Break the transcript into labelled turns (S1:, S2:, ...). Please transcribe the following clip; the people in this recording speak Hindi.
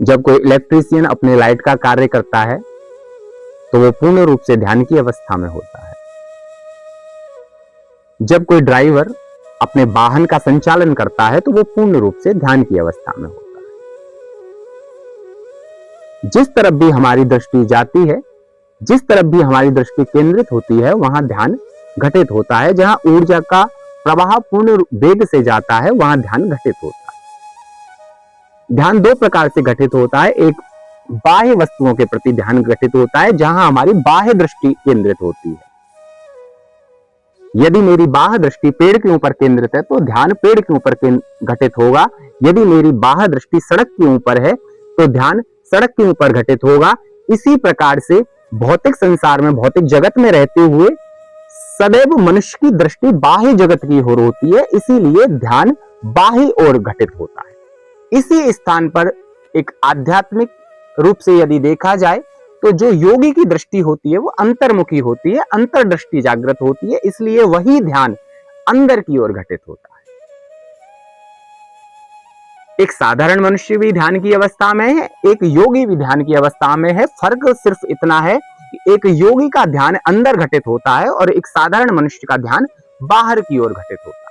S1: जब कोई इलेक्ट्रीशियन अपने लाइट का कार्य करता है तो वो पूर्ण रूप से ध्यान की अवस्था में होता है। जब कोई ड्राइवर अपने वाहन का संचालन करता है तो वो पूर्ण रूप से ध्यान की अवस्था में होता है। जिस तरफ भी हमारी दृष्टि जाती है, जिस तरफ भी हमारी दृष्टि केंद्रित होती है, वहां ध्यान घटित होता है। जहां ऊर्जा का प्रवाह पूर्ण वेग से जाता है वहां ध्यान घटित होता है। ध्यान दो प्रकार से घटित होता है। एक बाह्य वस्तुओं के प्रति ध्यान घटित होता है, जहां हमारी बाह्य दृष्टि केंद्रित होती है। यदि मेरी बाह्य दृष्टि पेड़ के ऊपर केंद्रित है तो ध्यान पेड़ के ऊपर घटित होगा। यदि मेरी बाह्य दृष्टि सड़क के ऊपर है तो ध्यान सड़क के ऊपर घटित होगा। इसी प्रकार से भौतिक संसार में, भौतिक जगत में रहते हुए सदैव मनुष्य की दृष्टि बाह्य जगत की ओर होती है, इसीलिए ध्यान बाह्य ओर घटित होता है। इसी स्थान पर एक आध्यात्मिक रूप से यदि देखा जाए तो जो योगी की दृष्टि होती है वो अंतर्मुखी होती है, अंतर्दृष्टि जागृत होती है, इसलिए वही ध्यान अंदर की ओर घटित होता है। एक साधारण मनुष्य भी ध्यान की अवस्था में है, एक योगी भी ध्यान की अवस्था में है। फर्क सिर्फ इतना है कि एक योगी का ध्यान अंदर घटित होता है और एक साधारण मनुष्य का ध्यान बाहर की ओर घटित होता है।